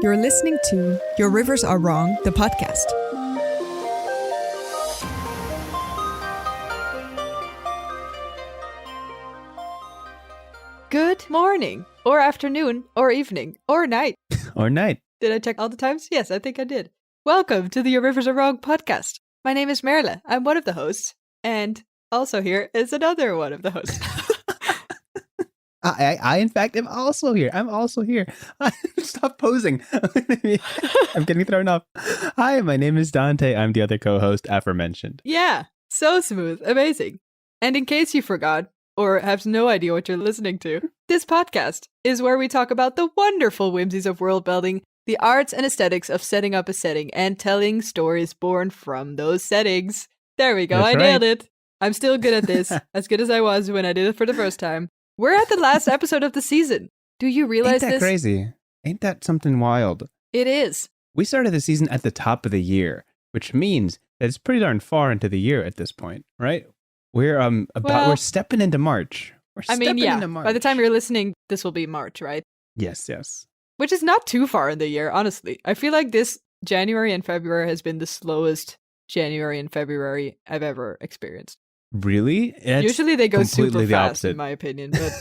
You're listening to Your Rivers Are Wrong, the podcast. Good morning, or afternoon, or evening, or night. Or night. Did I check all the times? Yes, I think I did. Welcome to the Your Rivers Are Wrong podcast. My name is Merle. I'm one of the hosts. And also here is another one of the hosts. I in fact, am also here. I'm also here. Stop posing. I'm getting thrown off. Hi, my name is Dante. I'm the other co-host aforementioned. Yeah, so smooth. Amazing. And in case you forgot, or have no idea what you're listening to, this podcast is where we talk about the wonderful whimsies of world building, the arts and aesthetics of setting up a setting, and telling stories born from those settings. There we go. That's I nailed right. it. I'm still good at this, as good as I was when I did it for the first time. We're at the last episode of the season. Do you realize Ain't that this? crazy? Ain't that something wild? It is. We started the season at the top of the year, which means that it's pretty darn far into the year at this point, right? We're stepping into March. Into March. By the time you're listening, this will be March, right? Yes. Which is not too far in the year, honestly. I feel like this January and February has been the slowest January and February I've ever experienced. Really? It's Usually they go completely super the fast, opposite. in my opinion, but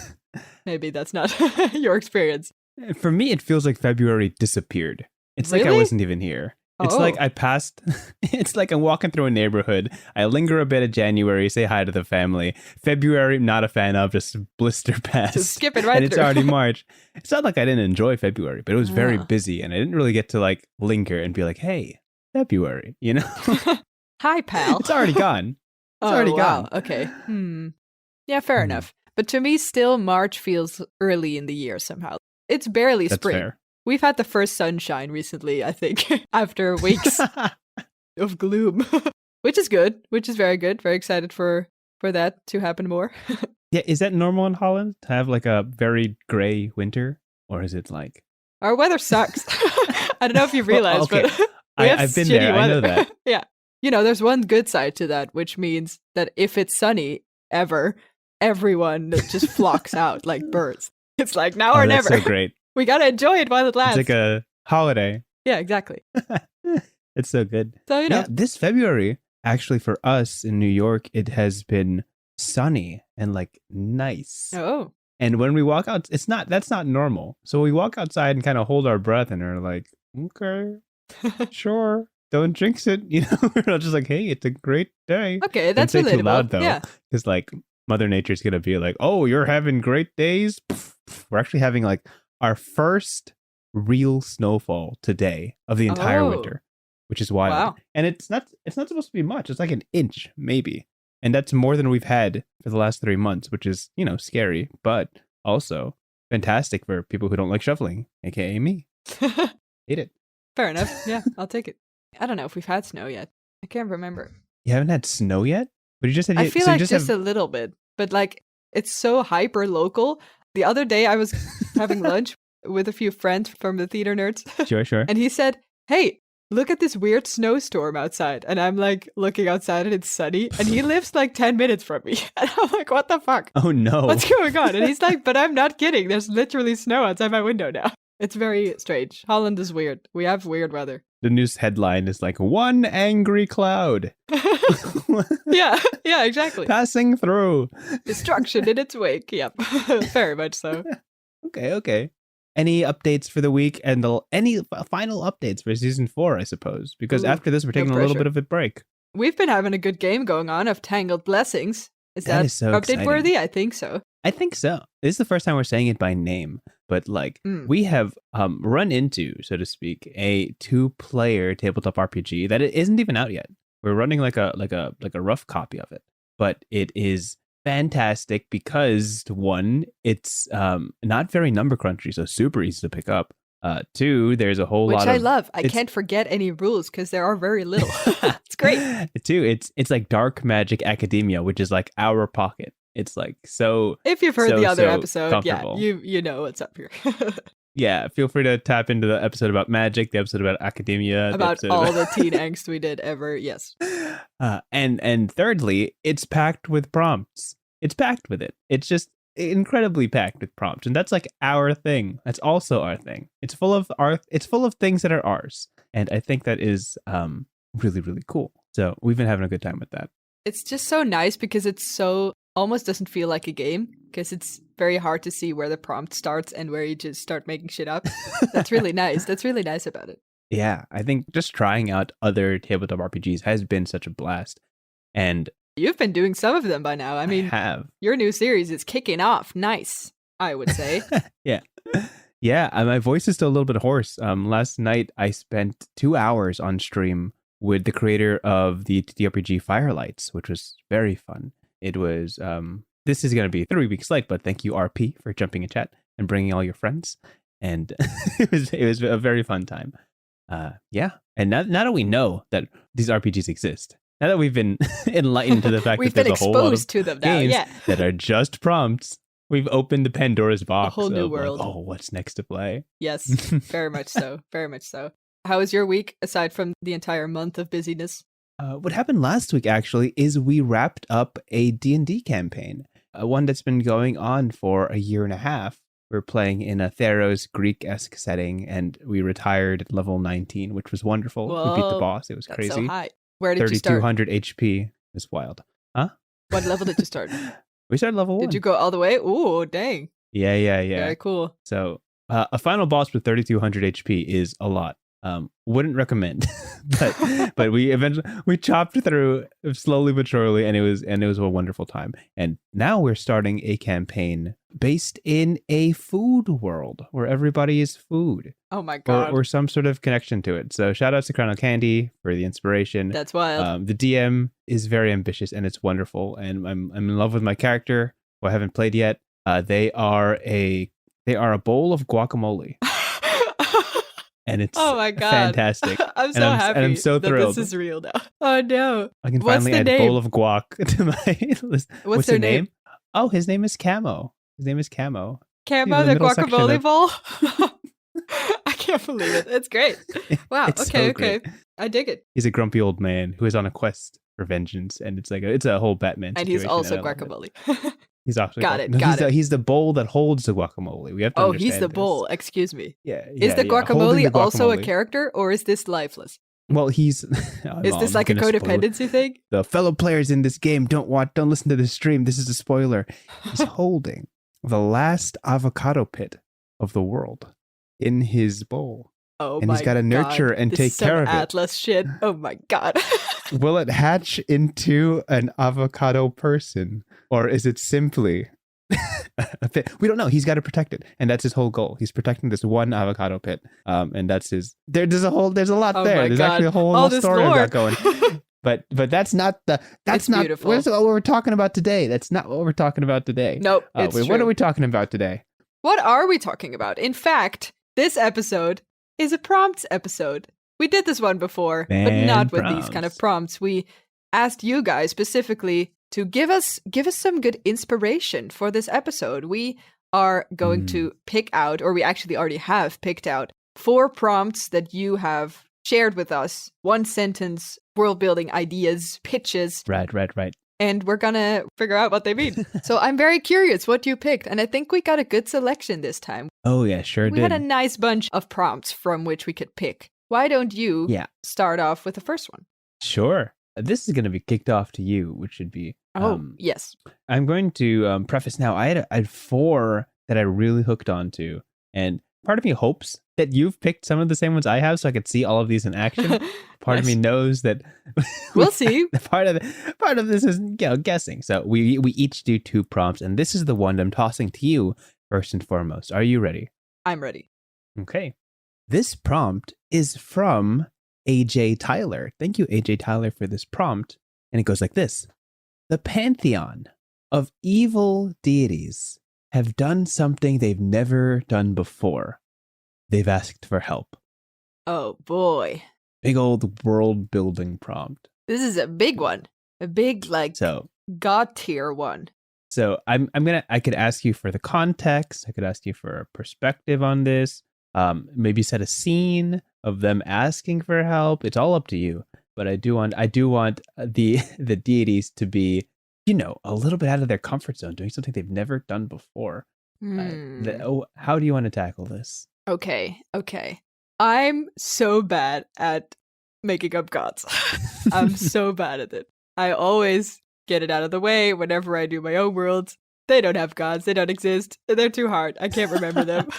maybe that's not your experience. For me, it feels like February disappeared. It's like I Really? wasn't even here. It's like I passed. It's like I'm walking through a neighborhood. I linger a bit at January, say hi to the family. February, not a fan of, just blister past. Just skip it right and it's through. already March. It's not like I didn't enjoy February, but it was very Ah. busy, and I didn't really get to like linger and be like, "Hey, February," you know? Hi, pal. It's already gone. It's already wow. gone. Okay. Yeah, fair enough. But to me, still March feels early in the year somehow. It's barely That's spring. fair. We've had the first sunshine recently, I think, after weeks of gloom, which is good, which is very good. Very excited for that to happen more. Yeah, is that normal in Holland to have like a very gray winter, or is it like? Our weather sucks. I don't know if you've realized, okay. but we have I've been shitty there. I know weather. that. Yeah. You know, there's one good side to that, which means that if it's sunny ever, everyone just flocks out like birds. It's like now or That's never. so great. We gotta enjoy it while it lasts. It's like a holiday. Yeah, exactly. It's so good. So, you know. Yeah, this February, actually for us in New York, it has been sunny and like nice. Oh. And when we walk out, that's not normal. So we walk outside and kind of hold our breath and are like, okay, sure. Don't jinx it. You know, we're not just like, hey, it's a great day. Okay, that's Don't say relatable. too loud though. Yeah. Because like Mother Nature's going to be like, oh, you're having great days. We're actually having like our first real snowfall today of the entire winter, which is wild. Wow. And it's not supposed to be much. It's like an inch maybe. And that's more than we've had for the last 3 months, which is, you know, scary, but also fantastic for people who don't like shoveling, aka me. Hate it. Fair enough. Yeah, I'll take it. I don't know if we've had snow yet. I can't remember. You haven't had snow yet? But you just had I feel so you like just have... a little bit, but like it's so hyper local. The other day I was having lunch with a few friends from the theater nerds. Sure. And he said, hey, look at this weird snowstorm outside. And I'm like looking outside and it's sunny. And he lives like 10 minutes from me. And I'm like, what the fuck? Oh no. What's going on? And he's like, but I'm not kidding. There's literally snow outside my window now. It's very strange. Holland is weird. We have weird weather. The news headline is like, one angry cloud. Yeah, exactly. Passing through. Destruction in its wake. Yep. Very much so. Okay. Any updates for the week and any final updates for season 4, I suppose? Because Ooh, after this, we're taking a little pressure. bit of a break. We've been having a good game going on of Tangled Blessings. Is That that is so update exciting. worthy? I think so. I think so. This is the first time we're saying it by name, but like we have run into, so to speak, a 2-player tabletop RPG that it isn't even out yet. We're running like a rough copy of it, but it is fantastic because 1, it's not very number crunchy, so super easy to pick up. 2, there's a whole Which lot I of love. I can't forget any rules because there are very little. It's great. 2, it's like dark magic academia, which is like our pocket. It's like so. If you've heard so, the other so episode, yeah, comfortable. you know what's up here. Yeah, feel free to tap into the episode about magic, the episode about academia, the About episode all about... the teen angst we did ever. Yes. And thirdly, it's packed with prompts. It's packed with it. It's just incredibly packed with prompts, and that's like our thing. That's also our thing. It's full of things that are ours, and I think that is really, really cool. So we've been having a good time with that. It's just so nice because it's so almost doesn't feel like a game because it's very hard to see where the prompt starts and where you just start making shit up. That's really nice. That's really nice about it. Yeah, I think just trying out other tabletop RPGs has been such a blast. And you've been doing some of them by now. I mean, your new series is kicking off. Nice, I would say. Yeah. Yeah, my voice is still a little bit hoarse. Last night I spent 2 hours on stream with the creator of the ttrpg Firelights, which was very fun. It was, this is going to be 3 weeks late, but thank you, RP, for jumping in chat and bringing all your friends. And it was a very fun time. Yeah. And now that we know that these RPGs exist, now that we've been enlightened to the fact that there's a whole lot of to them now, games that are just prompts, we've opened the Pandora's box. A whole new world. Like, oh, what's next to play? Yes, very much so. Very much so. How was your week, aside from the entire month of busyness? What happened last week, actually, is we wrapped up a D&D campaign, one that's been going on for a year and a half. We're playing in a Theros Greek-esque setting, and we retired at level 19, which was wonderful. Whoa, we beat the boss. It was that's crazy. So high. Where did you start? 3,200 HP. It was wild. Huh? What level did you start? We started level 1. Did you go all the way? Ooh, dang. Yeah. Very cool. So a final boss with 3,200 HP is a lot. Wouldn't recommend, but we chopped through slowly but surely, and it was a wonderful time. And now we're starting a campaign based in a food world where everybody is food. Oh my god! Or some sort of connection to it. So shout out to Crown Candy for the inspiration. That's wild. The DM is very ambitious and it's wonderful, and I'm in love with my character, who I haven't played yet. They are a bowl of guacamole. And it's fantastic. I'm so happy and I'm so thrilled. That this is real now. Oh no. I can finally add bowl of guac to my list. What's their name? Oh, his name is Camo. Camo, the guacamole bowl? I can't believe it. It's great. Wow. It's so great. I dig it. He's a grumpy old man who is on a quest for vengeance, and it's a whole Batman situation. And he's also guacamole. He's also got it. He's the bowl that holds the guacamole. We have to understand he's the this. bowl. Excuse me. Yeah. Is the guacamole also a character, or is this lifeless? Well, he's. Is this like a codependency thing? The fellow players in this game don't listen to this stream. This is a spoiler. He's holding the last avocado pit of the world in his bowl. Oh and he's got to nurture and take care of it. Atlas shit. Oh my god. Will it hatch into an avocado person, or is it simply a pit? We don't know. He's got to protect it, and that's his whole goal. He's protecting this one avocado pit, and that's his. There's a lot there. There's actually a whole story of that going. But that's not beautiful. What we're talking about today. That's not what we're talking about today. Nope. It's true. What are we talking about today? What are we talking about? In fact, this episode is a prompts episode. We did this one before, but not with these kind of prompts. We asked you guys specifically to give us some good inspiration for this episode. We are going to pick out, or we actually already have picked out, 4 prompts that you have shared with us. 1 sentence, world building ideas, pitches. Right. And we're gonna figure out what they mean. So I'm very curious what you picked, and I think we got a good selection this time. Oh yeah, sure did. We had a nice bunch of prompts from which we could pick. Why don't you start off with the first one? Sure. This is going to be kicked off to you, which should be... yes. I'm going to preface now. I had 4 that I really hooked onto, and part of me hopes that you've picked some of the same ones I have so I could see all of these in action. Part of me knows that... We'll see. Part of this is guessing. So we each do 2 prompts, and this is the one I'm tossing to you first and foremost. Are you ready? I'm ready. Okay. This prompt is from AJ Tyler. Thank you, AJ Tyler, for this prompt. And it goes like this. The pantheon of evil deities have done something they've never done before. They've asked for help. Oh, boy. Big old world building prompt. This is a big one. A big, god tier one. So I could ask you for the context. I could ask you for a perspective on this. Maybe set a scene of them asking for help. It's all up to you. But I do want the deities to be a little bit out of their comfort zone, doing something they've never done before. How do you want to tackle this? Okay. I'm so bad at making up gods. I'm so bad at it. I always get it out of the way whenever I do my own worlds. They don't have gods. They don't exist. They're too hard. I can't remember them.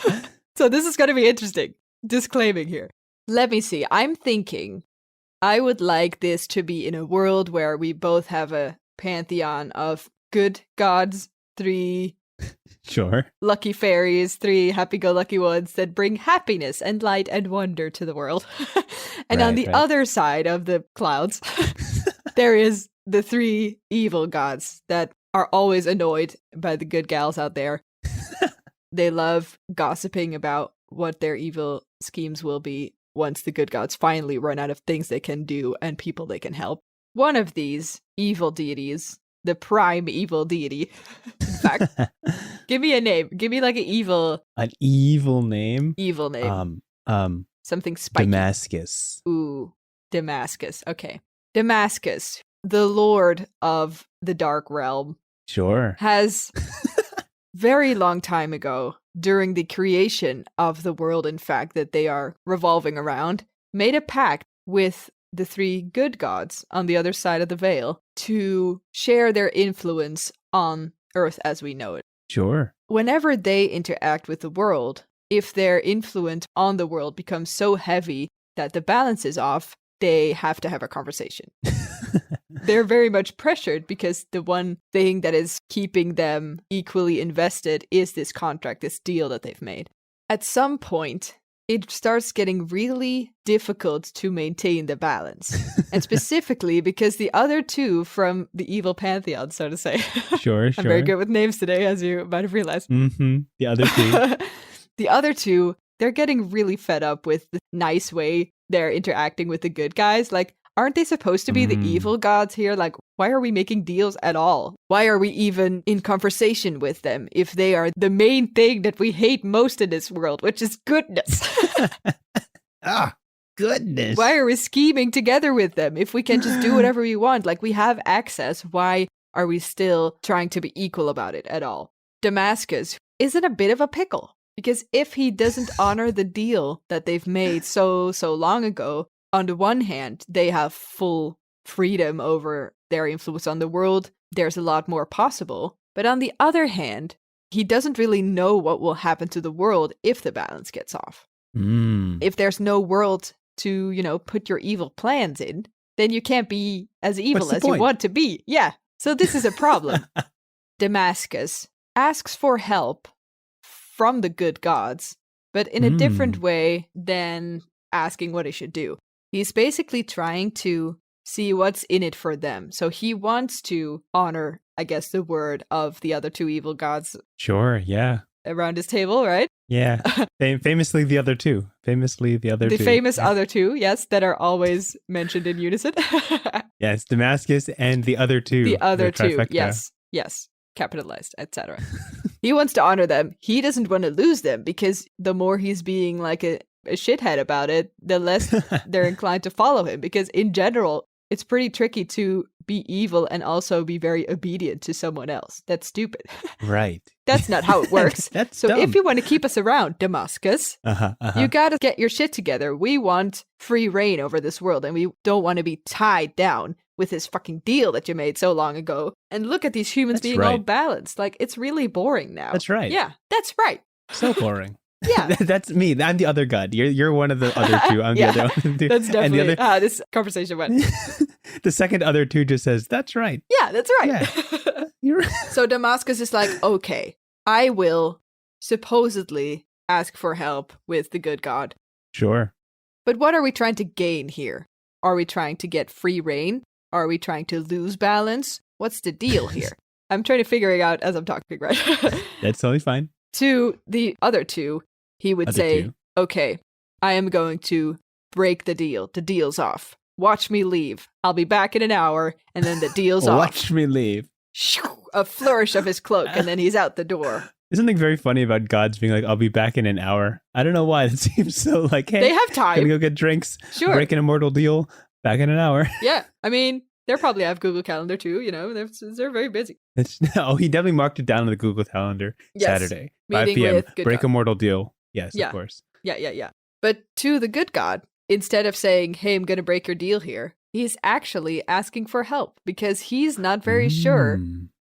So this is going to be interesting. Disclaiming here. Let me see. I'm thinking I would like this to be in a world where we both have a pantheon of good gods, 3 Sure. lucky fairies, 3 happy-go-lucky ones that bring happiness and light and wonder to the world. And on the other side of the clouds, there is the 3 evil gods that are always annoyed by the good gals out there. They love gossiping about what their evil schemes will be once the good gods finally run out of things they can do and people they can help. One of these evil deities, the prime evil deity, in fact, give me a name. Give me like an evil name. Evil name. Something spiky. Damascus. Ooh, Damascus. Okay. Damascus, the lord of the dark realm. Sure. Has very long time ago, during the creation of the world, in fact, that they are revolving around, made a pact with the 3 good gods on the other side of the veil to share their influence on Earth as we know it. Sure. Whenever they interact with the world, if their influence on the world becomes so heavy that the balance is off, they have to have a conversation. They're very much pressured because the one thing that is keeping them equally invested is this contract, this deal that they've made. At some point, it starts getting really difficult to maintain the balance. And specifically because the other 2 from the evil pantheon, so to say. Sure. I'm very good with names today, as you might have realized. Mm-hmm. The other 2. The other 2, they're getting really fed up with the nice way they're interacting with the good guys. Like, aren't they supposed to be the evil gods here? Like, why are we making deals at all? Why are we even in conversation with them if they are the main thing that we hate most in this world, which is goodness? Goodness. Why are we scheming together with them if we can just do whatever we want? Like, we have access. Why are we still trying to be equal about it at all? Damascus is in a bit of a pickle because if he doesn't honor the deal that they've made so long ago, on the one hand, they have full freedom over their influence on the world. There's a lot more possible. But on the other hand, he doesn't really know what will happen to the world if the balance gets off. If there's no world to, put your evil plans in, then you can't be as evil as you want to be. Yeah. So this is a problem. Damascus asks for help from the good gods, but in a different way than asking what he should do. He's basically trying to see what's in it for them. So he wants to honor, I guess, the word of the other 2 evil gods. Sure, yeah. Around his table, right? Yeah. Famously the other 2. The Famous other 2, yes, that are always mentioned in unison. Yes, Damascus and the other 2. The other 2, trifecta. yes. Capitalized, etc. He wants to honor them. He doesn't want to lose them because the more he's being like a shithead about it, the less they're inclined to follow him. Because in general, it's pretty tricky to be evil and also be very obedient to someone else. That's stupid. Right. That's not how it works. That's so dumb. If you want to keep us around, Damascus, you got to get your shit together. We want free reign over this world, and we don't want to be tied down with this fucking deal that you made so long ago. And look at these humans being all balanced. Like, it's really boring now. That's right. Yeah, that's right. So boring. Yeah. That's me. I'm the other god. You're one of the other 2. I'm the other one. That's definitely how this conversation went. The second other 2 just says, that's right. Yeah, that's right. Yeah. So Damascus is like, okay, I will supposedly ask for help with the good god. Sure. But what are we trying to gain here? Are we trying to get free reign? Are we trying to lose balance? What's the deal here? I'm trying to figure it out as I'm talking, right? That's totally fine. To the other 2, he would say, okay, I am going to break the deal. The deal's off. Watch me leave. I'll be back in an hour, and then the deal's off. Watch me leave. A flourish of his cloak, and then he's out the door. There's something very funny about gods being like, I'll be back in an hour. I don't know why. It seems so like, hey, they have time. Gonna go get drinks. Sure. Break an immortal deal. Back in an hour. Yeah. I mean, They probably have Google Calendar too, they're very busy. He definitely marked it down on the Google Calendar. Yes. Saturday, 5 Meeting p.m. with good Break God. a mortal deal. Yes, Yeah. of course. Yeah. But to the good God, instead of saying, hey, I'm going to break your deal here, he's actually asking for help because he's not very sure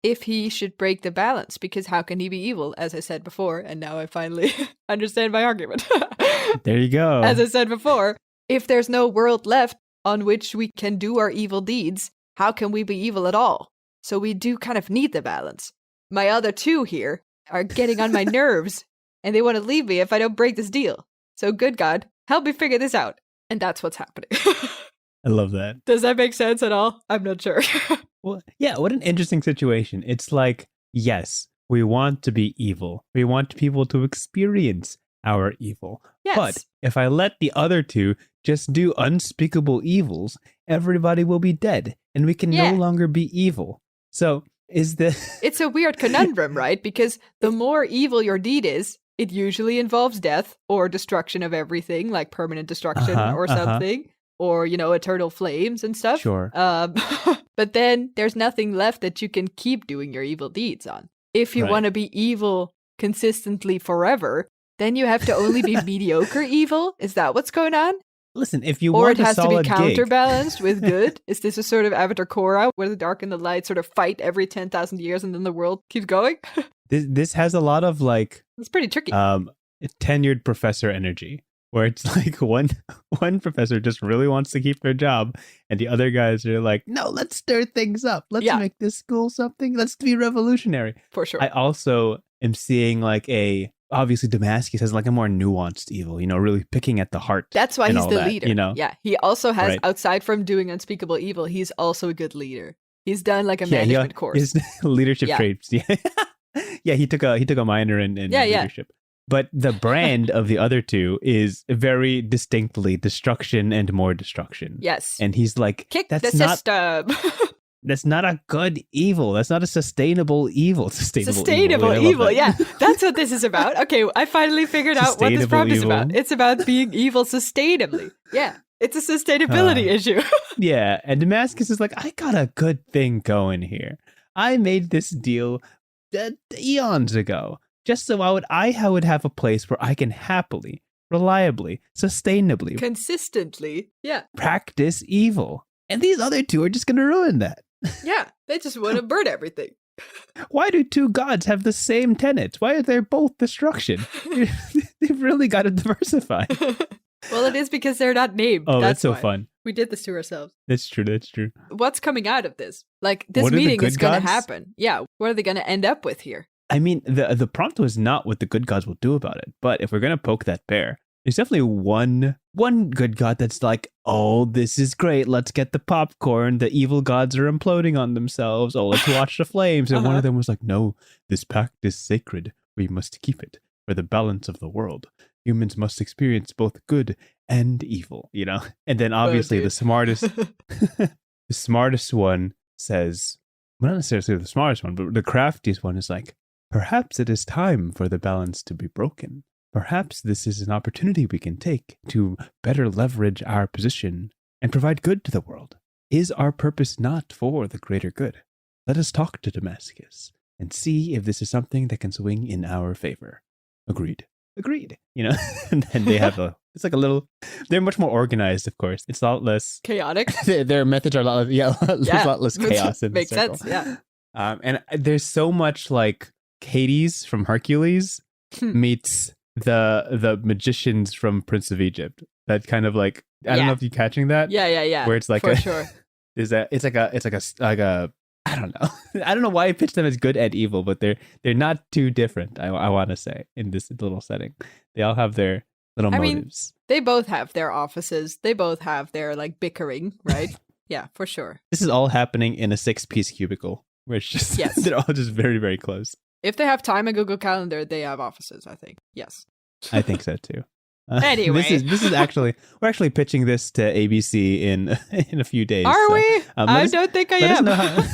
if he should break the balance, because how can he be evil, as I said before, and now I finally understand my argument. There you go. As I said before, if there's no world left on which we can do our evil deeds, how can we be evil at all? So we do kind of need the balance. My other two here are getting on my nerves, and they want to leave me if I don't break this deal. So good God, help me figure this out. And that's what's happening. I love that. Does that make sense at all? I'm not sure. Well, yeah, what an interesting situation. It's like, yes, we want to be evil. We want people to experience our evil. Yes. But if I let the other two just do unspeakable evils, everybody will be dead and we can no longer be evil. So is the... It's a weird conundrum, right? Because the more evil your deed is, it usually involves death or destruction of everything, like permanent destruction or something. Or, eternal flames and stuff. Sure. But then there's nothing left that you can keep doing your evil deeds on. If you want to be evil consistently forever, then you have to only be mediocre evil. Is that what's going on? Listen, if you or want it has a solid to be counterbalanced with good. Is this a sort of Avatar Korra where the dark and the light sort of fight every 10,000 years and then the world keeps going? This has a lot of It's pretty tricky. Tenured professor energy. Where it's like one professor just really wants to keep their job, and the other guys are like, no, let's stir things up. Let's make this school something. Let's be revolutionary. For sure. I also am seeing obviously Damascus has a more nuanced evil, really picking at the heart. That's why he's the leader. Yeah, he also has, outside from doing unspeakable evil, he's also a good leader. He's done a management course. His leadership traits. Yeah, he took a minor in leadership. But the brand of the other two is very distinctly destruction and more destruction. Yes. And he's like, kick the system. That's not a good evil. That's not a sustainable evil. Sustainable evil. Yeah, that's what this is about. Okay, I finally figured out what this prompt is about. It's about being evil sustainably. Yeah, it's a sustainability issue. Yeah, and Damascus is like, I got a good thing going here. I made this deal eons ago. Just so I would have a place where I can happily, reliably, sustainably, consistently, practice evil. And these other two are just going to ruin that. Yeah, they just want to burn everything. Why do two gods have the same tenets? Why are they both destruction? They've really got to diversify. Well, it is because they're not named. Oh, that's so fun. We did this to ourselves. That's true. What's coming out of this? This meeting is going to happen. Yeah, what are they going to end up with here? I mean, the prompt was not what the good gods will do about it. But if we're going to poke that bear, there's definitely one good god that's like, oh, this is great. Let's get the popcorn. The evil gods are imploding on themselves. Oh, let's watch the flames. And one of them was like, no, this pact is sacred. We must keep it for the balance of the world. Humans must experience both good and evil, And then obviously the smartest one says, well, not necessarily the smartest one, but the craftiest one is like, perhaps it is time for the balance to be broken. Perhaps this is an opportunity we can take to better leverage our position and provide good to the world. Is our purpose not for the greater good? Let us talk to Damascus and see if this is something that can swing in our favor. Agreed. And then they have they're much more organized, of course. It's a lot less chaotic. Their methods are a lot less chaos in Makes the circle. sense, yeah. And there's so much Hades from Hercules meets the magicians from Prince of Egypt. That kind of I don't know if you're catching that. Yeah. Where it's for sure. It's like a I don't know. I don't know why I pitched them as good and evil, but they're not too different. I want to say in this little setting, they all have their little motives. They both have their offices. They both have their bickering, right? Yeah, for sure. This is all happening in a 6-piece cubicle, where it's just they're all just very, very close. If they have time in Google Calendar, they have offices, I think. Yes. I think so too. Anyway. This is actually, we're actually pitching this to ABC in a few days. Are we? I don't think I am.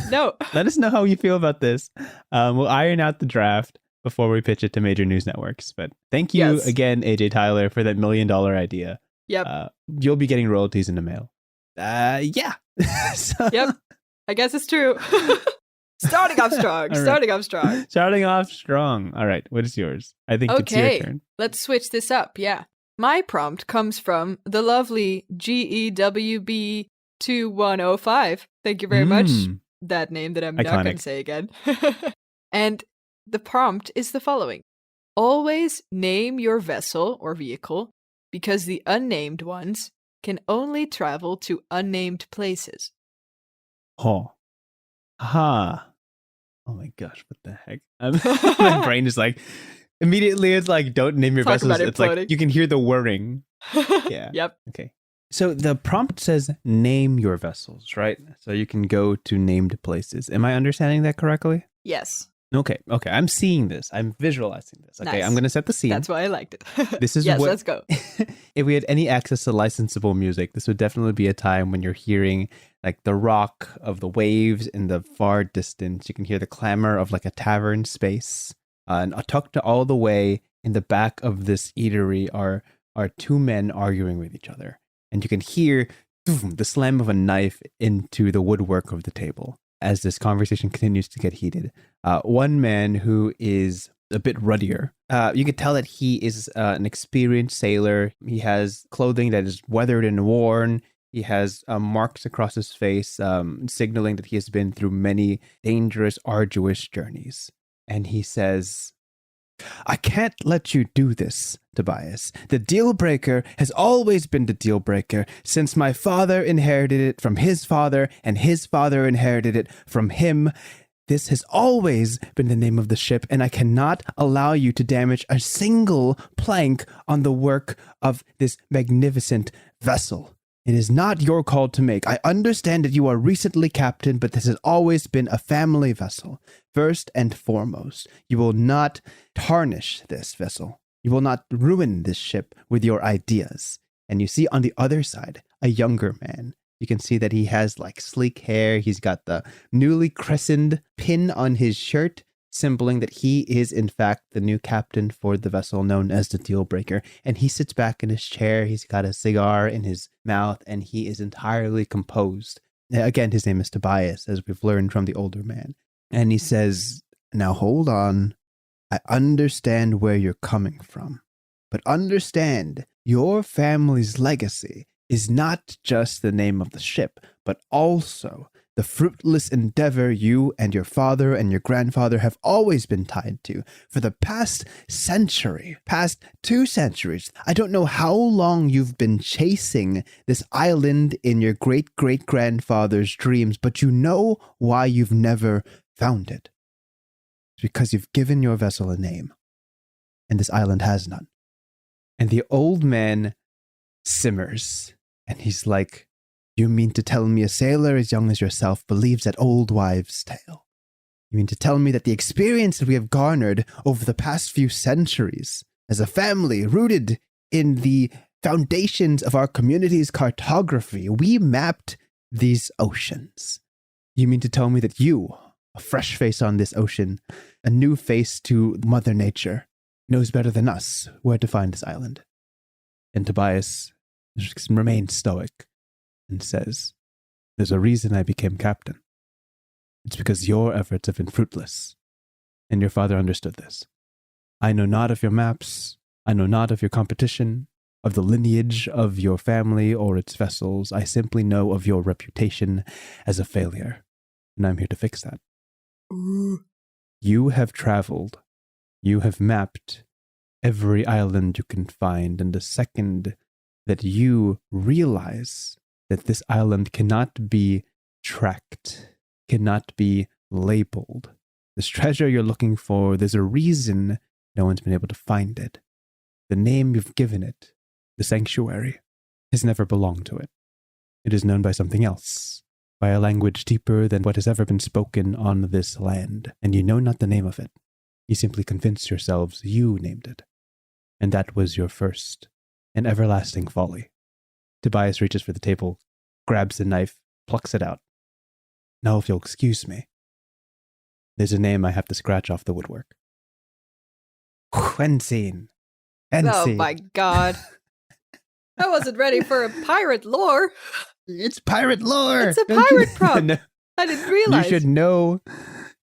No. Let us know how you feel about this. We'll iron out the draft before we pitch it to major news networks. But thank you again, AJ Tyler, for that $1 million idea. Yep. You'll be getting royalties in the mail. Yeah. Yep. I guess it's true. Starting off strong. All right. Starting off strong. Starting off strong. All right, what is yours? I think it's your turn. Let's switch this up. Yeah. My prompt comes from the lovely GEWB2105. Thank you very much. That name that I'm not going to say again. And the prompt is the following. Always name your vessel or vehicle because the unnamed ones can only travel to unnamed places. Oh. Ha. Oh my gosh, what the heck? My brain is like, immediately it's like, don't name your vessels. It's like, you can hear the whirring. Yeah. Yep. Okay. So the prompt says name your vessels, right? So you can go to named places. Am I understanding that correctly? Yes. Okay. I'm seeing this. I'm visualizing this. Okay, Nice. I'm going to set the scene. That's why I liked it. This is yes, what, let's go. If we had any access to licensable music, this would definitely be a time when you're hearing like the rock of the waves in the far distance. You can hear the clamor of like a tavern space. And tucked all the way in the back of this eatery are two men arguing with each other. And you can hear the slam of a knife into the woodwork of the table as this conversation continues to get heated. One man who is a bit ruddier, you could tell that he is an experienced sailor. He has clothing that is weathered and worn. He has marks across his face, signaling that he has been through many dangerous, arduous journeys. And he says, I can't let you do this, Tobias. The deal breaker has always been the deal breaker since my father inherited it from his father and his father inherited it from him. This has always been the name of the ship, and I cannot allow you to damage a single plank on the work of this magnificent vessel. It is not your call to make. I understand that you are recently captain, but this has always been a family vessel. First and foremost, you will not tarnish this vessel. You will not ruin this ship with your ideas. And you see on the other side, a younger man. You can see that he has like sleek hair. He's got the newly christened pin on his shirt, symboling that he is in fact the new captain for the vessel known as the Deal Breaker. And he sits back in his chair. He's got a cigar in his mouth and he is entirely composed. Again, his name is Tobias, as we've learned from the older man. And he says, now hold on. I understand where you're coming from, but understand your family's legacy is not just the name of the ship, but also the fruitless endeavor you and your father and your grandfather have always been tied to for the past century, past 2 centuries. I don't know how long you've been chasing this island in your great-great-grandfather's dreams, but you know why you've never found it. It's because you've given your vessel a name, and this island has none. And the old man simmers, and he's like, you mean to tell me a sailor as young as yourself believes that old wives' tale? You mean to tell me that the experience that we have garnered over the past few centuries as a family rooted in the foundations of our community's cartography, we mapped these oceans? You mean to tell me that you, a fresh face on this ocean, a new face to Mother Nature, knows better than us where to find this island? And Tobias remains stoic and says, there's a reason I became captain. It's because your efforts have been fruitless, and your father understood this. I know not of your maps, I know not of your competition, of the lineage of your family or its vessels. I simply know of your reputation as a failure, and I'm here to fix that. You have traveled, you have mapped every island you can find, and the second that you realize that this island cannot be tracked, cannot be labeled. This treasure you're looking for, there's a reason no one's been able to find it. The name you've given it, the sanctuary, has never belonged to it. It is known by something else, by a language deeper than what has ever been spoken on this land, and you know not the name of it. You simply convinced yourselves you named it. And that was your first and everlasting folly. Tobias reaches for the table, grabs the knife, plucks it out. Now, if you'll excuse me, there's a name I have to scratch off the woodwork. Hanson. Oh my god. I wasn't ready for a pirate lore. It's pirate lore. It's a pirate prompt. No. I didn't realize.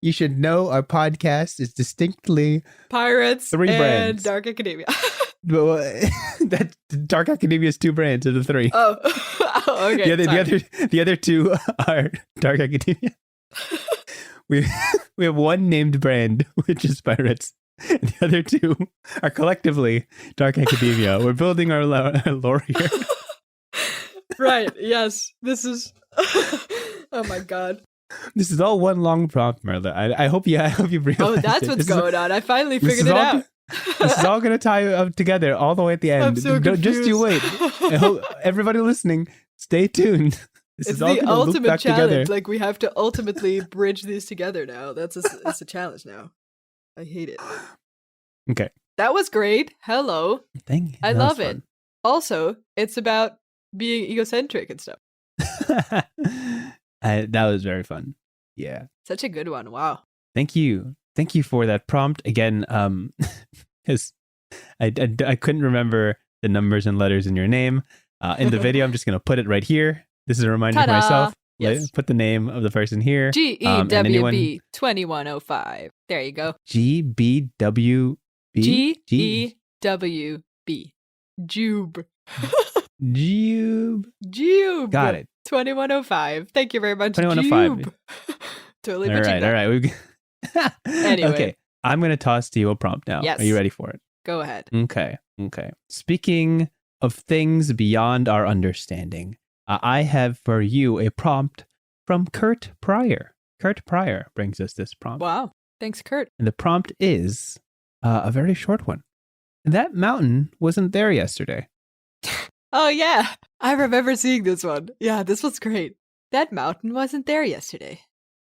You should know our podcast is distinctly Pirates 3 and brands. Dark Academia. That Dark Academia is 2 brands of the 3. Oh, okay. The other 2 are Dark Academia. We have one named brand, which is Pirates. And the other 2 are collectively Dark Academia. We're building our lore here. Right. Yes. This is. Oh my god. This is all one long prompt, Merla. I hope you realize. Oh, that's what's going on. I finally figured it out. This is all going to tie up together all the way at the end. I'm so confused. Just you wait. I hope everybody listening, stay tuned. This It's is all the going to loop ultimate back challenge. together. Like we have to ultimately bridge these together now. It's a challenge now. I hate it. Okay. That was great. Hello. Thank you. I That was love it. Also, it's about being egocentric and stuff. fun. That was very fun. Yeah. Such a good one. Wow. Thank you for that prompt again. Because I couldn't remember the numbers and letters in your name. In the video, I'm just going to put it right here. This is a reminder for Ta-da! myself. Yes. Put the name of the person here. GEWB 2105. There you go. GBWB. GEWB. Jube. Jube. Got it. 2105. Thank you very much. 2105. Jube. Totally All butchered right. Anyway. Okay. I'm going to toss to you a prompt now. Yes. Are you ready for it? Go ahead. Okay. Speaking of things beyond our understanding, I have for you a prompt from Kurt Pryor. Kurt Pryor brings us this prompt. Wow. Thanks, Kurt. And the prompt is a very short one. That mountain wasn't there yesterday. Oh, yeah. I remember seeing this one. Yeah, this was great. That mountain wasn't there yesterday.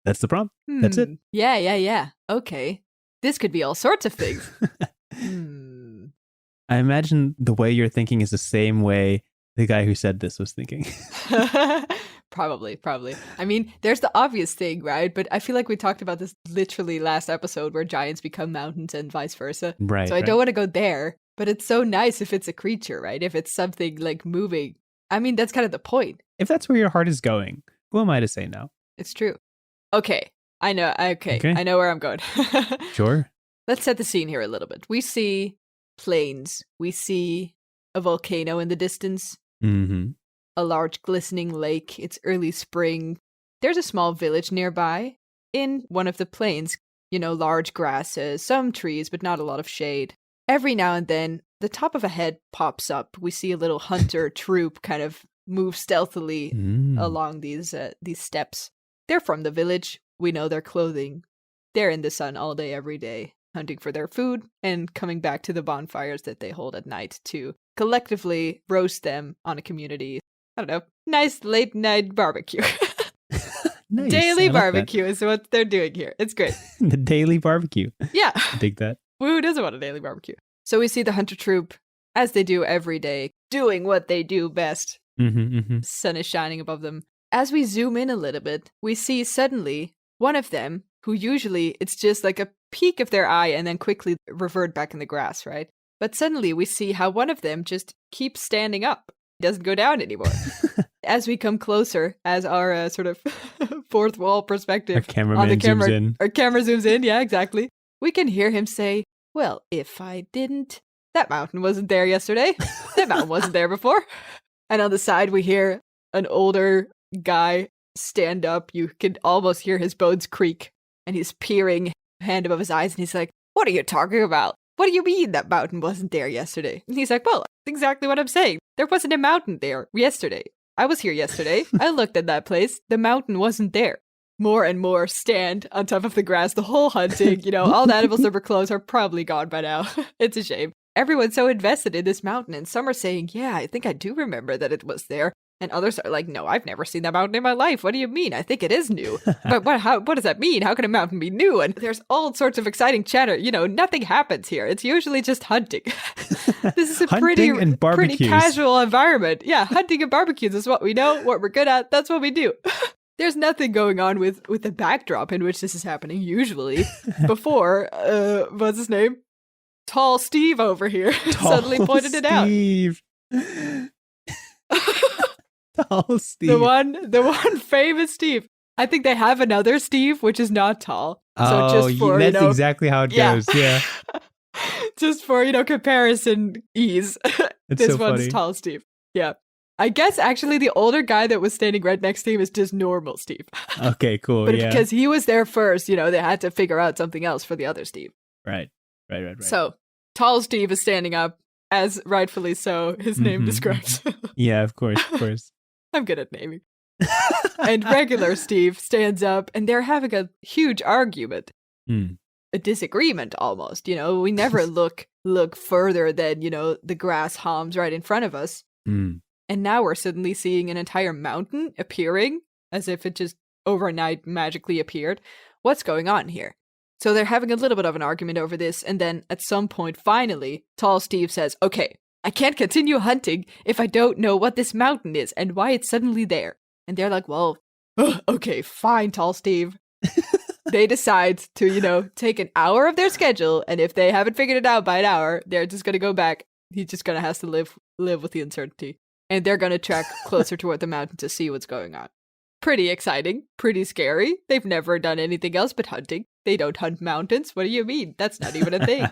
That's the prompt. That's it. Yeah. Okay. This could be all sorts of things. I imagine the way you're thinking is the same way the guy who said this was thinking. Probably. I mean, there's the obvious thing, right? But I feel like we talked about this literally last episode where giants become mountains and vice versa. Right. So I don't want to go there, but it's so nice if it's a creature, right? If it's something like moving. I mean, that's kind of the point. If that's where your heart is going, who am I to say no? It's true. Okay. I know. Okay. I know where I'm going. Sure. Let's set the scene here a little bit. We see plains. We see a volcano in the distance. Mm-hmm. A large glistening lake. It's early spring. There's a small village nearby. In one of the plains, large grasses, some trees, but not a lot of shade. Every now and then, the top of a head pops up. We see a little hunter troop kind of move stealthily along these steps. They're from the village. We know their clothing. They're in the sun all day, every day, hunting for their food and coming back to the bonfires that they hold at night to collectively roast them on a community. I don't know. Nice late night barbecue. Nice. Daily barbecue is what they're doing here. It's great. The daily barbecue. Yeah. I dig that. Who doesn't want a daily barbecue? So we see the hunter troop, as they do every day, doing what they do best. Sun is shining above them. As we zoom in a little bit, we see suddenly one of them, who usually it's just like a peek of their eye and then quickly revert back in the grass, right? But suddenly we see how one of them just keeps standing up. Doesn't go down anymore. As we come closer, as our sort of fourth wall perspective on the camera zooms in. Our camera zooms in, yeah, exactly. We can hear him say, well, if I didn't, that mountain wasn't there yesterday. That mountain wasn't there before. And on the side, we hear an older guy stand up. You can almost hear his bones creak. And he's peering, hand above his eyes, and he's like, what are you talking about? What do you mean that mountain wasn't there yesterday? And he's like, well, exactly what I'm saying. There wasn't a mountain there yesterday. I was here yesterday. I looked at that place. The mountain wasn't there. More and more stand on top of the grass, the whole hunting, all the animals that were close are probably gone by now. It's a shame. Everyone's so invested in this mountain, and some are saying, yeah, I think I do remember that it was there. And others are like, no, I've never seen that mountain in my life. What do you mean? I think it is new. But what does that mean? How can a mountain be new? And there's all sorts of exciting chatter. Nothing happens here. It's usually just hunting. This is a pretty casual environment. Yeah, hunting and barbecues is what we know, what we're good at. That's what we do. There's nothing going on with the backdrop in which this is happening usually. Before, what's his name? Tall Steve over here suddenly pointed it out. Tall Steve. The one famous Steve. I think they have another Steve, which is not tall. So just for, that's exactly how it goes. Yeah. Just for, comparison ease. This so one's funny. tall Steve. Yeah. I guess actually the older guy that was standing right next to him is just normal Steve. Okay, cool. But yeah. because he was there first, they had to figure out something else for the other Steve. Right. So tall Steve is standing up, as rightfully so his name describes. Yeah, of course. I'm good at naming. And regular Steve stands up, and they're having a huge argument. A disagreement almost. We never look further than, the grass halms right in front of us. And now we're suddenly seeing an entire mountain appearing as if it just overnight magically appeared. What's going on here? So they're having a little bit of an argument over this. And then at some point, finally, tall Steve says, okay, I can't continue hunting if I don't know what this mountain is and why it's suddenly there. And they're like, well, okay, fine, tall Steve. They decide to, take an hour of their schedule. And if they haven't figured it out by an hour, they're just going to go back. He's just going to have to live with the uncertainty. And they're going to trek closer toward the mountain to see what's going on. Pretty exciting, pretty scary. They've never done anything else but hunting. They don't hunt mountains. What do you mean? That's not even a thing.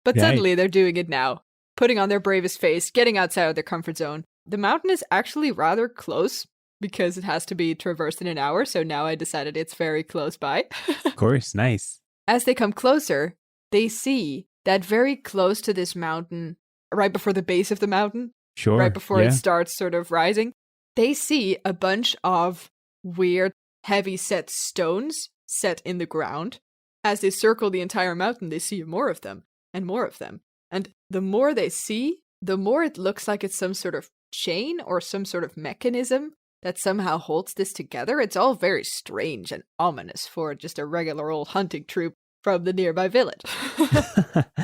But suddenly they're doing it now, putting on their bravest face, getting outside of their comfort zone. The mountain is actually rather close because it has to be traversed in an hour. So now I decided it's very close by. Of course, nice. As they come closer, they see that very close to this mountain, right before the base of the mountain, right before it starts sort of rising, they see a bunch of weird, heavy-set stones set in the ground. As they circle the entire mountain, they see more of them and more of them. And the more they see, the more it looks like it's some sort of chain or some sort of mechanism that somehow holds this together. It's all very strange and ominous for just a regular old hunting troop from the nearby village.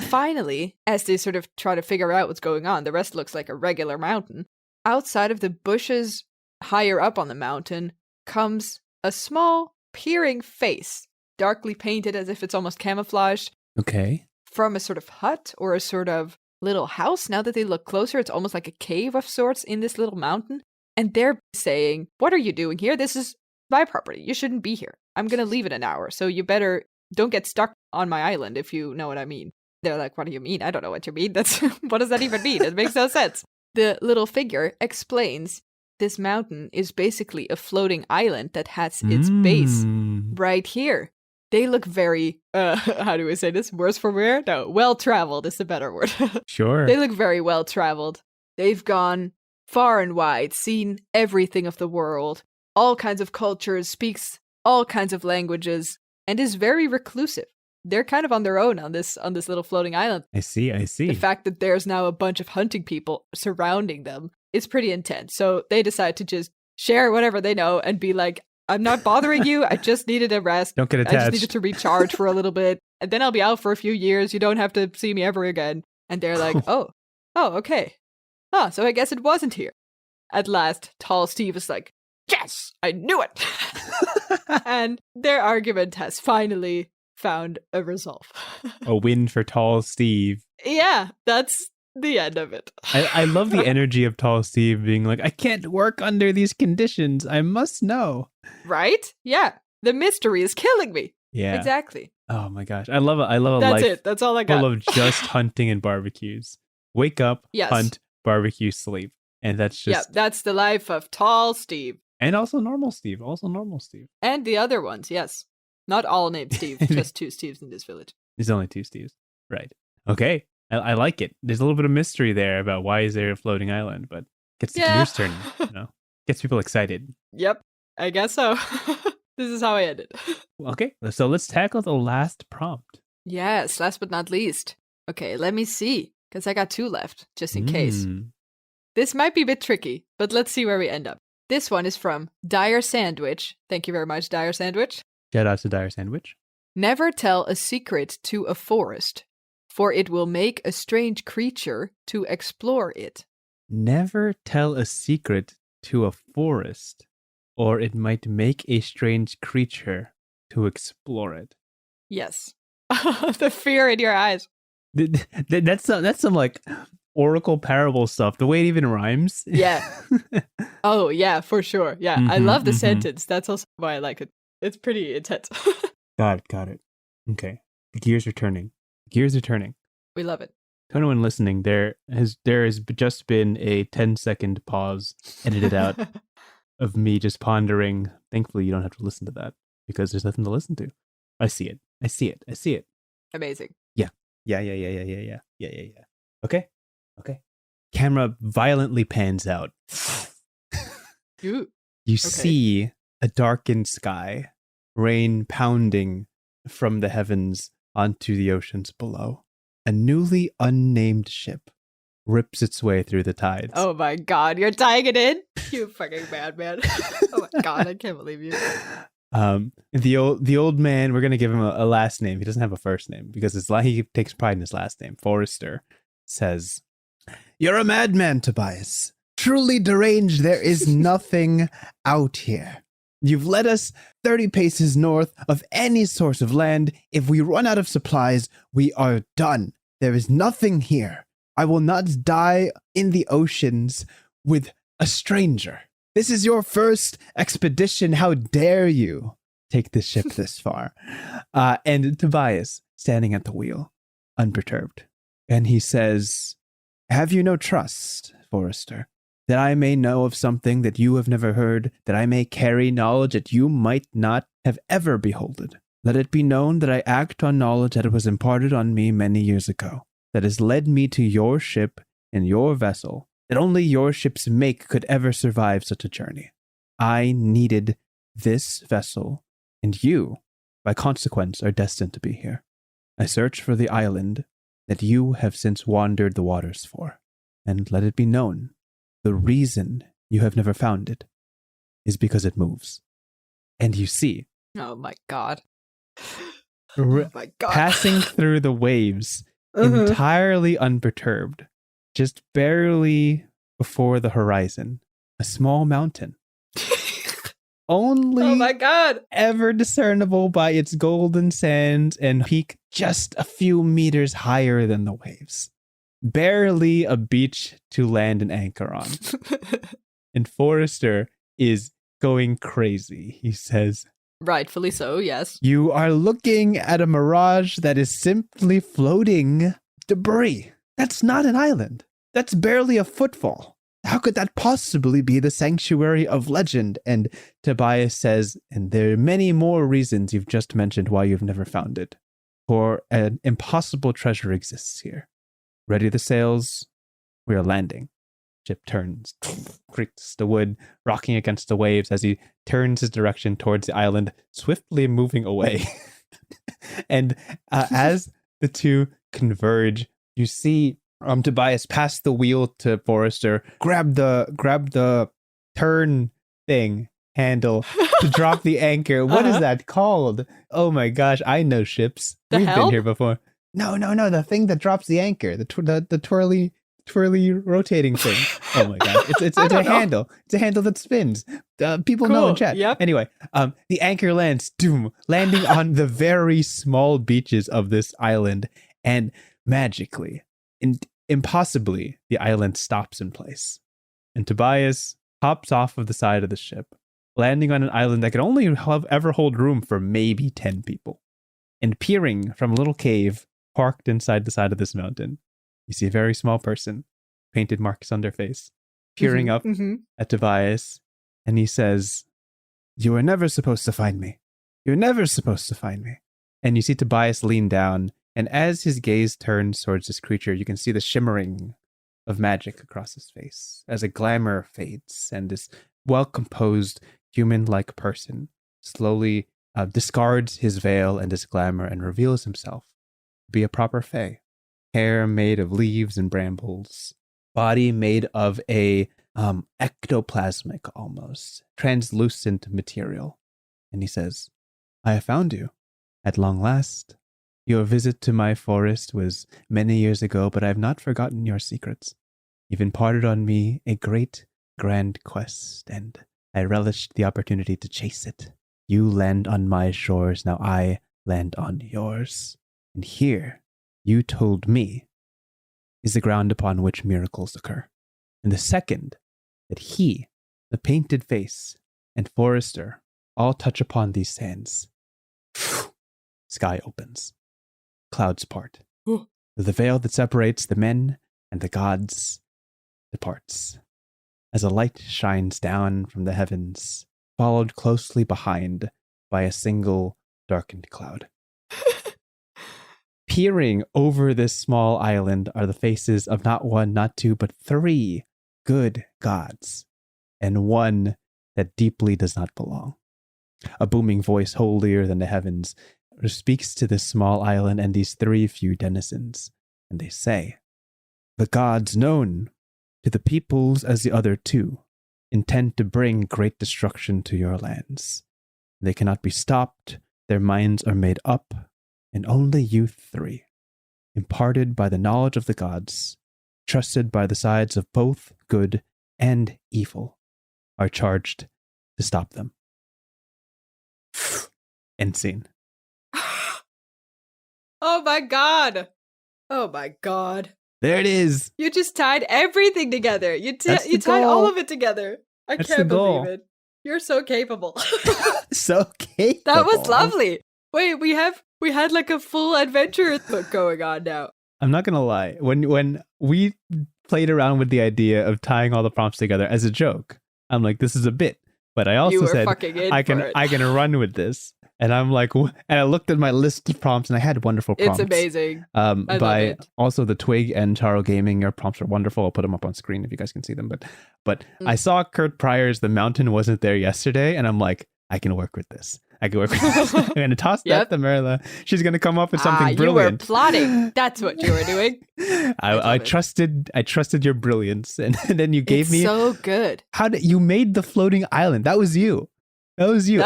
Finally, as they sort of try to figure out what's going on, the rest looks like a regular mountain. Outside of the bushes higher up on the mountain comes a small, peering face, darkly painted as if it's almost camouflaged. Okay. From a sort of hut or a sort of little house. Now that they look closer, it's almost like a cave of sorts in this little mountain. And they're saying, what are you doing here? This is my property. You shouldn't be here. I'm going to leave in an hour. So you better don't get stuck on my island, if you know what I mean. They're like, what do you mean? I don't know what you mean. What does that even mean? It makes no sense. The little figure explains this mountain is basically a floating island that has its base right here. They look very, how do we say this? Worse for wear? No, well-traveled is the better word. Sure. They look very well-traveled. They've gone far and wide, seen everything of the world, all kinds of cultures, speaks all kinds of languages, and is very reclusive. They're kind of on their own on this little floating island. I see. The fact that there's now a bunch of hunting people surrounding them is pretty intense. So they decide to just share whatever they know and be like, I'm not bothering you. I just needed a rest. Don't get attached. I just needed to recharge for a little bit. And then I'll be out for a few years. You don't have to see me ever again. And they're like, oh, okay. Oh, so I guess it wasn't here. At last, tall Steve is like, yes, I knew it. And their argument has finally found a resolve. A win for tall Steve. Yeah, that's the end of it. I love the energy of tall Steve being like, I can't work under these conditions. I must know. Right? Yeah. The mystery is killing me. Yeah. Exactly. Oh my gosh. I love a life. That's it. That's all I got. Full of just hunting and barbecues. Wake up, yes. Hunt, barbecue, sleep. And that's just... Yeah, that's the life of tall Steve. And also normal Steve. And the other ones, yes. Not all named Steve, just two Steves in this village. There's only two Steves. Right. Okay. I like it. There's a little bit of mystery there about why is there a floating island, but gets the gears turning, Gets people excited. Yep. I guess so. This is how I end it. Okay. So let's tackle the last prompt. Yes, last but not least. Okay, let me see, because I got two left, just in case. This might be a bit tricky, but let's see where we end up. This one is from Dire Sandwich. Thank you very much, Dire Sandwich. Shout out to Dire Sandwich. Never tell a secret to a forest, for it will make a strange creature to explore it. Never tell a secret to a forest, or it might make a strange creature to explore it. Yes. The fear in your eyes. That's some like oracle parable stuff. The way it even rhymes. Yeah. Oh, yeah, for sure. Yeah, I love the sentence. That's also why I like it. It's pretty intense. Got it. Okay. The gears are turning. We love it. To anyone listening, there has just been a 10-second pause edited out of me just pondering. Thankfully, you don't have to listen to that because there's nothing to listen to. I see it. Amazing. Yeah. Okay. Camera violently pans out. Ooh. You see a darkened sky, rain pounding from the heavens onto the oceans below. A newly unnamed ship rips its way through the tides. Oh my god, you're tying it in? You fucking madman. Oh my god, I can't believe you. The old man, we're gonna give him a last name. He doesn't have a first name because he takes pride in his last name. Forrester says, "You're a madman, Tobias. Truly deranged. There is nothing out here. You've led us 30 paces north of any source of land. If we run out of supplies, we are done. There is nothing here. I will not die in the oceans with a stranger. This is your first expedition. How dare you take this ship this far?" And Tobias, standing at the wheel, unperturbed. And he says, "Have you no trust, Forrester? That I may know of something that you have never heard, that I may carry knowledge that you might not have ever beholded. Let it be known that I act on knowledge that was imparted on me many years ago, that has led me to your ship and your vessel, that only your ship's make could ever survive such a journey. I needed this vessel, and you, by consequence, are destined to be here. I search for the island that you have since wandered the waters for, and let it be known, the reason you have never found it is because it moves." And you see, oh my god. Oh my god. Passing through the waves, entirely unperturbed, just barely before the horizon, a small mountain. Only oh my god. ever discernible by its golden sands and peak just a few meters higher than the waves. Barely a beach to land an anchor on. And Forrester is going crazy. He says, rightfully so, yes. "You are looking at a mirage that is simply floating debris. That's not an island. That's barely a footfall. How could that possibly be the sanctuary of legend?" And Tobias says, "And there are many more reasons you've just mentioned why you've never found it. For an impossible treasure exists here. Ready the sails. We are landing." Ship turns, creaks the wood, rocking against the waves as he turns his direction towards the island, swiftly moving away. And as the two converge, you see Tobias pass the wheel to Forrester, grab the turn thing handle to drop the anchor. What is that called? Oh my gosh, I know ships. We've been here before. No, the thing that drops the anchor, the twirly rotating thing. Oh my god, it's a handle. It's a handle that spins. People know in chat. Yep. Anyway, the anchor lands, landing on the very small beaches of this island, and magically, impossibly, the island stops in place, and Tobias hops off of the side of the ship, landing on an island that could only ever hold room for maybe 10 people, and peering from a little cave parked inside the side of this mountain. You see a very small person, painted marks on their face, peering up at Tobias, and he says, "You were never supposed to find me. You're never supposed to find me." And you see Tobias lean down, and as his gaze turns towards this creature, you can see the shimmering of magic across his face as a glamour fades, and this well-composed, human-like person slowly discards his veil and his glamour and reveals himself to be a proper fae. Hair made of leaves and brambles, body made of a ectoplasmic, almost translucent material. And he says, "I have found you, at long last. Your visit to my forest was many years ago, but I have not forgotten your secrets. You've imparted on me a great, grand quest, and I relished the opportunity to chase it. You land on my shores, now I land on yours. And here, you told me is the ground upon which miracles occur. And the second that he, the painted face, and Forrester all touch upon these sands, sky opens. Clouds part. The veil that separates the men and the gods departs. As a light shines down from the heavens, followed closely behind by a single darkened cloud. Peering over this small island are the faces of not one, not two, but 3 good gods, and one that deeply does not belong. A booming voice holier than the heavens speaks to this small island and these 3 few denizens, and they say, "The gods known to the peoples as the other 2 intend to bring great destruction to your lands. They cannot be stopped, their minds are made up, and only you 3, imparted by the knowledge of the gods, trusted by the sides of both good and evil, are charged to stop them." End scene. Oh my god! Oh my god. There it is. You just tied everything together. You That's the tied all goal. of it together. I That's can't the goal. believe it. You're so capable. So capable. That was lovely. Wait, we had like a full adventure book going on now. I'm not gonna lie. When we played around with the idea of tying all the prompts together as a joke, I'm like, this is a bit. But I You also were said fucking in I for it. can run with this. And I'm like, and I looked at my list of prompts and I had wonderful prompts. It's amazing. I love By it. also the Twig and Charo Gaming. Your prompts are wonderful. I'll put them up on screen if you guys can see them. But I saw Kurt Pryor's The Mountain Wasn't There Yesterday, and I'm like, I can work with this. I can work with this. I'm gonna toss that to Merla. She's gonna come up with something brilliant. You were plotting. That's what you were doing. I trusted your brilliance, and then you gave me so good. How did you made the floating island? That was you. That was you.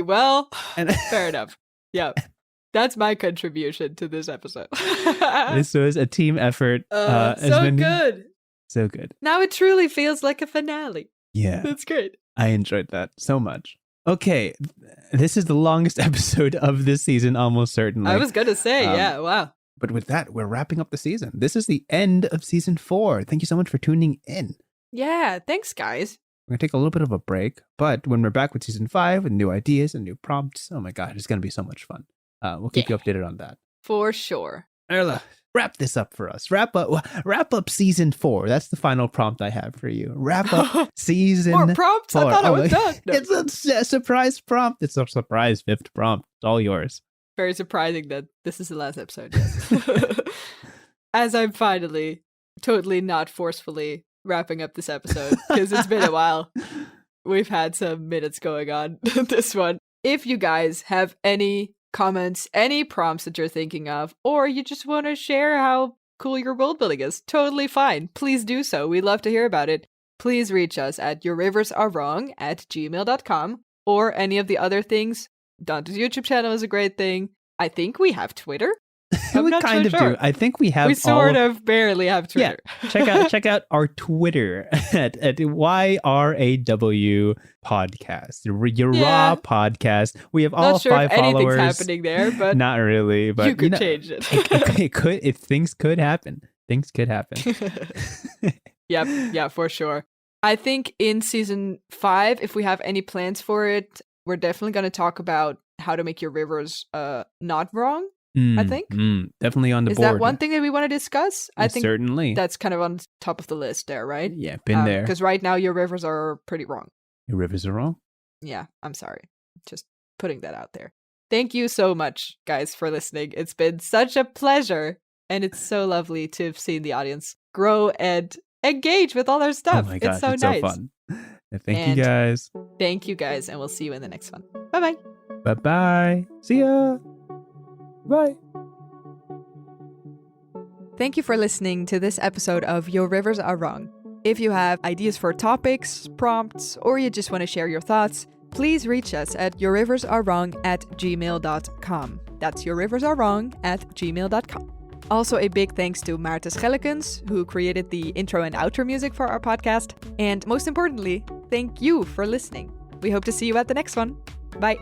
Well, fair enough. Yeah, that's my contribution to this episode. This was a team effort. Good. So good. Now it truly feels like a finale. Yeah. That's great. I enjoyed that so much. Okay, this is the longest episode of this season, almost certainly. I was going to say, yeah, wow. But with that, we're wrapping up the season. This is the end of season 4. Thank you so much for tuning in. Yeah, thanks, guys. We're going to take a little bit of a break, but when we're back with season 5 with new ideas and new prompts, oh my God, it's going to be so much fun. We'll keep you updated on that. For sure. Erla, wrap this up for us. Wrap up season 4. That's the final prompt I have for you. Wrap up season 4. More prompts? I thought I was done. No. It's a surprise prompt. It's a surprise 5th prompt. It's all yours. Very surprising that this is the last episode. Yes. As I'm finally, totally not forcefully wrapping up this episode, because it's been a while. We've had some minutes going on this one. If you guys have any comments, any prompts that you're thinking of, or you just want to share how cool your world building is, totally fine. Please do so. We'd love to hear about it. Please reach us at yourriversarewrong@gmail.com or any of the other things. Dante's YouTube channel is a great thing. I think we have Twitter. We kind of do. I think we have. We sort of barely have Twitter. Yeah. Check out our Twitter at YRAW podcast. Your raw podcast. We have all Not sure 5 if anything's followers. happening there, but not really. But you could change it. It could. If things could happen. Things could happen. Yep. Yeah, for sure. I think in season 5, if we have any plans for it, we're definitely going to talk about how to make your rivers not wrong. I think. Definitely on the board. Is that one thing that we want to discuss? I think certainly. That's kind of on top of the list there, right? Yeah, been there. Because right now your rivers are pretty wrong. Your rivers are wrong? Yeah, I'm sorry. Just putting that out there. Thank you so much, guys, for listening. It's been such a pleasure, and it's so lovely to have seen the audience grow and engage with all our stuff. Oh my gosh, it's so it's nice. so fun. Thank you guys. Thank you guys, and we'll see you in the next one. Bye-bye. Bye-bye. See ya. Bye. Thank you for listening to this episode of Your Rivers Are Wrong. If you have ideas for topics, prompts, or you just want to share your thoughts, please reach us at yourriversarewrong@gmail.com. That's yourriversarewrong@gmail.com. Also, a big thanks to Maarten Schellekens, who created the intro and outro music for our podcast. And most importantly, thank you for listening. We hope to see you at the next one. Bye.